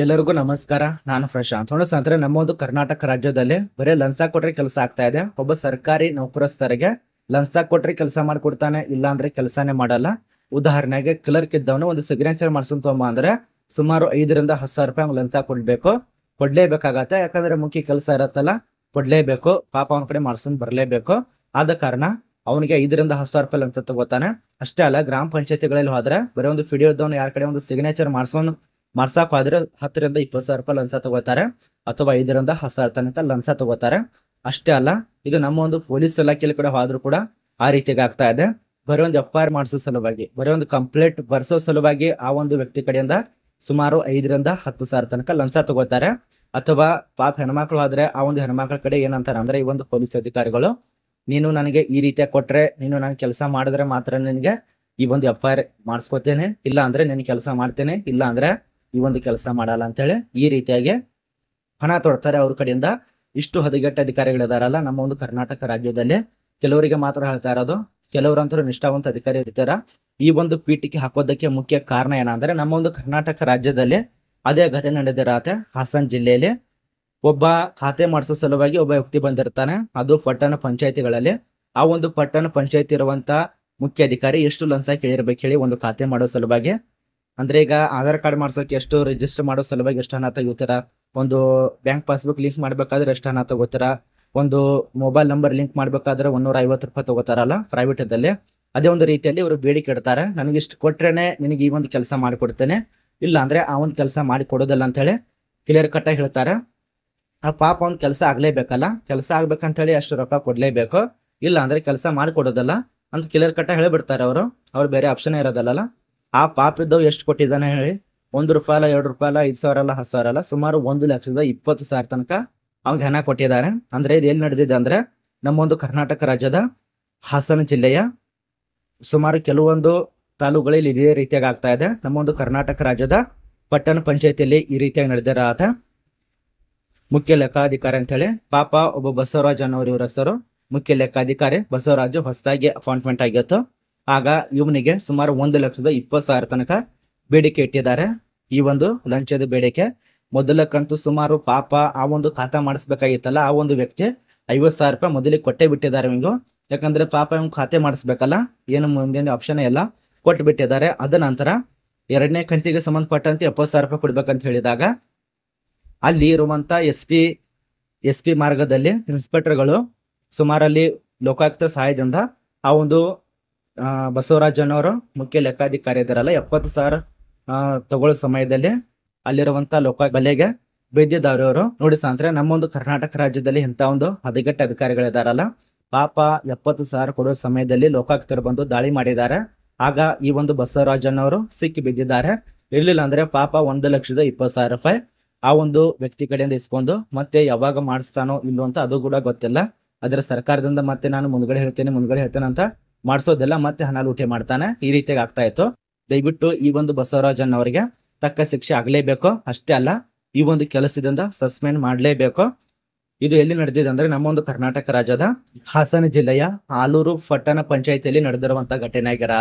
ಎಲ್ಲರಿಗೂ ನಮಸ್ಕಾರ. ನಾನು ಪ್ರಶಾಂತ್. ಸ್ನೇಹಿತರೆ, ನಮ್ಮ ಒಂದು ಕರ್ನಾಟಕ ರಾಜ್ಯದಲ್ಲಿ ಬರೀ ಲಂಚ ಕೊಟ್ರೆ ಕೆಲಸ ಆಗ್ತಾ ಇದೆ. ಒಬ್ಬ ಸರ್ಕಾರಿ ನೌಕರಸ್ಥರಿಗೆ ಲಂಚ ಕೊಟ್ರೆ ಕೆಲಸ ಮಾಡ್ಕೊಡ್ತಾನೆ, ಇಲ್ಲ ಅಂದ್ರೆ ಕೆಲಸನೇ ಮಾಡಲ್ಲ. ಉದಾಹರಣೆಗೆ ಕ್ಲರ್ಕ್ ಇದ್ದವನು ಒಂದು ಸಿಗ್ನೇಚರ್ ಮಾಡ್ಸಂತಮ್ಮ ಅಂದ್ರೆ ಸುಮಾರು 5ರಿಂದ 10,000 ರೂಪಾಯಿ ಲಂಚ ಕೊಡ್ಲೇಬೇಕಾಗತ್ತೆ. ಯಾಕಂದ್ರೆ ಮುಖ್ಯ ಕೆಲಸ ಇರತ್ತಲ್ಲ, ಕೊಡ್ಲೇಬೇಕು. ಪಾಪ ಅವನ ಕಡೆ ಮಾಡ್ಸ್ಕೊಂಡ್ ಬರ್ಲೇಬೇಕು. ಆದ ಕಾರಣ ಅವನಿಗೆ 5ರಿಂದ 10,000 ರೂಪಾಯಿ ಲಂಚ ತಗೋತಾನೆ. ಅಷ್ಟೇ ಅಲ್ಲ, ಗ್ರಾಮ ಪಂಚಾಯತಿಗಳಲ್ಲಿ ಹೋದ್ರೆ ಬರೀ ಒಂದು ಫಿಡಿಯೋ ಇದ್ದವನು ಯಾರ ಕಡೆ ಒಂದು ಸಿಗ್ನೇಚರ್ ಮಾಡ್ಸಕ್ ಹೋದ್ರೆ 10ರಿಂದ 20,000 ರೂಪಾಯಿ ಲಂಚ ತಗೋತಾರೆ, ಅಥವಾ 5ರಿಂದ 10,000 ತನಕ ಲಂಚ ತಗೋತಾರೆ. ಅಷ್ಟೇ ಅಲ್ಲ, ಇದು ನಮ್ಮ ಒಂದು ಪೊಲೀಸ್ ಇಲಾಖೆಯಲ್ಲಿ ಕೂಡ ಹೋದ್ರೂ ಕೂಡ ಆ ರೀತಿಗೆ ಆಗ್ತಾ ಇದೆ. ಬರೀ ಒಂದು FIR ಮಾಡಿಸೋ ಸಲುವಾಗಿ, ಬರೀ ಒಂದು ಕಂಪ್ಲೇಂಟ್ ಬರ್ಸೋ ಸಲುವಾಗಿ ಆ ಒಂದು ವ್ಯಕ್ತಿ ಕಡೆಯಿಂದ ಸುಮಾರು 5ರಿಂದ 10,000 ತನಕ ಲಂಚ ತಗೋತಾರೆ. ಅಥವಾ ಪಾಪ ಹೆಣ್ಮಕ್ಳು ಆದ್ರೆ ಆ ಒಂದು ಹೆಣ್ಮಕ್ಳ ಕಡೆ ಏನಂತಾರೆ ಅಂದ್ರೆ, ಈ ಒಂದು ಪೊಲೀಸ್ ಅಧಿಕಾರಿಗಳು, ನೀನು ನನಗೆ ಈ ರೀತಿಯ ಕೊಟ್ರೆ, ನೀನು ನಾನು ಕೆಲಸ ಮಾಡಿದ್ರೆ ಮಾತ್ರ ನಿನಗೆ ಈ ಒಂದು FIR ಮಾಡಿಸ್ಕೋತೇನೆ, ಇಲ್ಲ ಅಂದ್ರೆ ನಿನ್ ಕೆಲಸ ಮಾಡ್ತೇನೆ, ಇಲ್ಲ ಅಂದ್ರೆ ಈ ಒಂದು ಕೆಲಸ ಮಾಡಲ್ಲ ಅಂತೇಳಿ ಈ ರೀತಿಯಾಗಿ ಹಣ ತೊಡ್ತಾರೆ ಅವ್ರ ಕಡೆಯಿಂದ. ಇಷ್ಟು ಹದಗೆಟ್ಟ ಅಧಿಕಾರಿಗಳಿದಾರಲ್ಲ ನಮ್ಮ ಒಂದು ಕರ್ನಾಟಕ ರಾಜ್ಯದಲ್ಲಿ. ಕೆಲವರಿಗೆ ಮಾತ್ರ ಹೇಳ್ತಾ ಇರೋದು, ಕೆಲವರಂತರೂ ನಿಷ್ಠಾವಂತ ಅಧಿಕಾರಿ ಇರ್ತಾರ. ಈ ಒಂದು ಪೀಠಿಕೆ ಹಾಕೋದಕ್ಕೆ ಮುಖ್ಯ ಕಾರಣ ಏನಂದ್ರೆ, ನಮ್ಮ ಒಂದು ಕರ್ನಾಟಕ ರಾಜ್ಯದಲ್ಲಿ ಅದೇ ಘಟನೆ ನಡೆದಿರತ್ತೆ. ಹಾಸನ ಜಿಲ್ಲೆಯಲ್ಲಿ ಒಬ್ಬ ಖಾತೆ ಮಾಡಿಸೋ ಸಲುವಾಗಿ ಒಬ್ಬ ವ್ಯಕ್ತಿ ಬಂದಿರ್ತಾನೆ, ಅದು ಪಟ್ಟಣ ಪಂಚಾಯತಿಗಳಲ್ಲಿ. ಆ ಒಂದು ಪಟ್ಟಣ ಪಂಚಾಯತಿ ಇರುವಂತ ಮುಖ್ಯ ಅಧಿಕಾರಿ ಎಷ್ಟು ಲಂಚ ಕೇಳಿರ್ಬೇಕು ಹೇಳಿ, ಒಂದು ಖಾತೆ ಮಾಡೋ ಸಲುವಾಗಿ. ಅಂದ್ರೆ ಈಗ ಆಧಾರ್ ಕಾರ್ಡ್ ಮಾಡ್ಸೋಕೆ ಎಷ್ಟು, ರಿಜಿಸ್ಟರ್ ಮಾಡೋ ಸಲುವಾಗಿ ಎಷ್ಟು ಹಣ ತೆಗಿತಾರ, ಒಂದು ಬ್ಯಾಂಕ್ ಪಾಸ್ಬುಕ್ ಲಿಂಕ್ ಮಾಡ್ಬೇಕಾದ್ರೆ ಎಷ್ಟು ಹಣ ತಗೋತಾರ, ಒಂದು ಮೊಬೈಲ್ ನಂಬರ್ ಲಿಂಕ್ ಮಾಡ್ಬೇಕಾದ್ರೆ 150 ರೂಪಾಯಿ ತಗೋತಾರಲ್ಲ ಪ್ರೈವೇಟ್ ಅಲ್ಲಿ. ಅದೇ ಒಂದು ರೀತಿಯಲ್ಲಿ ಇವರು ಬೇಡಿಕೆ ಇಡ್ತಾರೆ, ನನಗೆ ಇಷ್ಟು ಕೊಟ್ರೇನೆ ನಿನಗೆ ಈ ಒಂದು ಕೆಲಸ ಮಾಡಿಕೊಡ್ತೇನೆ, ಇಲ್ಲ ಅಂದ್ರೆ ಆ ಒಂದು ಕೆಲಸ ಮಾಡಿ ಕೊಡೋದಿಲ್ಲ ಅಂತ ಹೇಳಿ ಕ್ಲಿಯರ್ ಕಟ್ ಆಗಿ ಹೇಳ್ತಾರೆ. ಆ ಪಾಪ ಒಂದು ಕೆಲಸ ಆಗ್ಲೇಬೇಕಲ್ಲ, ಕೆಲಸ ಆಗ್ಬೇಕಂತ ಹೇಳಿ ಅಷ್ಟು ರೊಕ್ಕ ಕೊಡ್ಲೇಬೇಕು, ಇಲ್ಲ ಅಂದ್ರೆ ಕೆಲಸ ಮಾಡಿಕೊಡೋದಲ್ಲ ಅಂತ ಕ್ಲಿಯರ್ ಕಟ್ ಆಗಿ ಹೇಳಿಬಿಡ್ತಾರೆ ಅವರು. ಅವ್ರು ಬೇರೆ ಆಪ್ಷನ್ ಇರೋದಲ್ಲ. ಆ ಪಾಪ ಇದ್ದವು ಎಷ್ಟು ಕೊಟ್ಟಿದ್ದಾನೆ ಹೇಳಿ, 1 ರೂಪಾಯಿ ಅಲ್ಲ, 2 ರೂಪಾಯಿ ಅಲ್ಲ, 5,000 ಅಲ್ಲ, 10,000 ಅಲ್ಲ, ಸುಮಾರು 1,20,000 ತನಕ ಅವ್ನಿಗೆ ಹಣ ಕೊಟ್ಟಿದ್ದಾರೆ. ಅಂದ್ರೆ ಇದು ಎಲ್ಲಿ ನಡೆದಿದೆ ಅಂದ್ರೆ, ನಮ್ಮ ಒಂದು ಕರ್ನಾಟಕ ರಾಜ್ಯದ ಹಾಸನ ಜಿಲ್ಲೆಯ ಸುಮಾರು ಕೆಲವೊಂದು ತಾಲೂಕುಗಳಲ್ಲಿ ಇದೇ ರೀತಿಯಾಗಿ ಆಗ್ತಾ ಇದೆ. ನಮ್ಮ ಒಂದು ಕರ್ನಾಟಕ ರಾಜ್ಯದ ಪಟ್ಟಣ ಪಂಚಾಯತಿಯಲ್ಲಿ ಈ ರೀತಿಯಾಗಿ ನಡೆದಿರತ್ತೆ. ಮುಖ್ಯ ಲೆಕ್ಕಾಧಿಕಾರಿ ಅಂತ ಹೇಳಿ ಪಾಪ ಒಬ್ಬ ಬಸವರಾಜ್ ಅನ್ನೋರು ಇವ್ರ ಹೆಸರು. ಮುಖ್ಯ ಲೆಕ್ಕಾಧಿಕಾರಿ ಬಸವರಾಜು ಹೊಸದಾಗಿ ಅಪಾಯಿಂಟ್ಮೆಂಟ್ ಆಗಿತ್ತು. ಆಗ ಇವನಿಗೆ ಸುಮಾರು 1,20,000 ತನಕ ಬೇಡಿಕೆ ಇಟ್ಟಿದ್ದಾರೆ. ಈ ಒಂದು ಲಂಚದ ಬೇಡಿಕೆ ಮೊದಲಕ್ಕಂತೂ ಸುಮಾರು ಪಾಪ ಆ ಒಂದು ಖಾತಾ ಮಾಡಿಸ್ಬೇಕಾಗಿತ್ತಲ್ಲ, ಆ ಒಂದು ವ್ಯಕ್ತಿ 50,000 ರೂಪಾಯಿ ಮೊದಲಿಗೆ ಕೊಟ್ಟೇ ಬಿಟ್ಟಿದ್ದಾರೆ ಇವಂಗು. ಯಾಕಂದ್ರೆ ಪಾಪ ಇವ್ ಖಾತೆ ಮಾಡಿಸ್ಬೇಕಲ್ಲ, ಏನು ಮುಂದಿನ ಆಪ್ಷನ್ ಎಲ್ಲ ಕೊಟ್ಟು ಬಿಟ್ಟಿದ್ದಾರೆ. ಅದ ನಂತರ 2ನೇ ಕಂತಿಗೆ ಸಂಬಂಧಪಟ್ಟಂತೆ 70,000 ರೂಪಾಯಿ ಕೊಡ್ಬೇಕಂತ ಹೇಳಿದಾಗ, ಅಲ್ಲಿ ಇರುವಂತ ಎಸ್ ಪಿ ಮಾರ್ಗದಲ್ಲಿ ಇನ್ಸ್ಪೆಕ್ಟರ್ಗಳು ಸುಮಾರಲ್ಲಿ ಲೋಕಾಯುಕ್ತ ಸಹಾಯದಿಂದ ಆ ಒಂದು ಬಸವರಾಜ್ ಅನ್ನೋರು ಮುಖ್ಯ ಲೆಕ್ಕಾಧಿಕಾರಿ ಇದಾರಲ್ಲ, 70,000 ತಗೊಳ್ಳೋ ಸಮಯದಲ್ಲಿ ಅಲ್ಲಿರುವಂತ ಲೋಕಾಯುಕ್ತ ಬಲೆಗೆ ಬಿದ್ದಿದ್ದವರು. ನೋಡಿ ಸಾಂದ್ರೆ, ನಮ್ಮ ಒಂದು ಕರ್ನಾಟಕ ರಾಜ್ಯದಲ್ಲಿ ಇಂಥ ಒಂದು ಹದಗೆಟ್ಟ ಅಧಿಕಾರಿಗಳಿದಾರಲ್ಲ, ಪಾಪ 70,000 ಕೊಡೋ ಸಮಯದಲ್ಲಿ ಲೋಕಾಯುಕ್ತರು ಬಂದು ದಾಳಿ ಮಾಡಿದ್ದಾರೆ. ಆಗ ಈ ಒಂದು ಬಸವರಾಜ್ ಅನ್ನೋರು ಸಿಕ್ಕಿ ಬಿದ್ದಿದ್ದಾರೆ. ಇರ್ಲಿಲ್ಲ ಅಂದ್ರೆ ಪಾಪ 1,20,000 ರೂಪಾಯಿ ಆ ಒಂದು ವ್ಯಕ್ತಿ ಕಡೆಯಿಂದ ಇಸ್ಕೊಂಡು ಮತ್ತೆ ಯಾವಾಗ ಮಾಡಿಸ್ತಾನೋ ಇಲ್ಲೋ ಅಂತ ಅದು ಕೂಡ ಗೊತ್ತಿಲ್ಲ. ಆದ್ರೆ ಸರ್ಕಾರದಿಂದ ಮತ್ತೆ ನಾನು ಮುಂದ್ಗಡೆ ಹೇಳ್ತೇನೆ ಅಂತ ಮಾಡಿಸೋದೆಲ್ಲ ಮತ್ತೆ ಹಣ ಲೂಟಿ ಮಾಡ್ತಾನೆ. ಈ ರೀತಿಯಾಗಿ ಆಗ್ತಾ ಇತ್ತು. ದಯವಿಟ್ಟು ಈ ಒಂದು ಬಸವರಾಜನ್ ಅವರಿಗೆ ತಕ್ಕ ಶಿಕ್ಷೆ ಆಗ್ಲೇಬೇಕು. ಅಷ್ಟೇ ಅಲ್ಲ, ಈ ಒಂದು ಕೆಲಸದಿಂದ ಸಸ್ಪೆಂಡ್ ಮಾಡ್ಲೇಬೇಕು. ಇದು ಎಲ್ಲಿ ನಡೆದಿದೆ ಅಂದ್ರೆ, ನಮ್ಮ ಒಂದು ಕರ್ನಾಟಕ ರಾಜ್ಯದ ಹಾಸನ ಜಿಲ್ಲೆಯ ಆಲೂರು ಪಟ್ಟಣ ಪಂಚಾಯತಿಯಲ್ಲಿ ನಡೆದಿರುವಂತಹ ಘಟನೆ ಆಗಿರತ್ತೆ.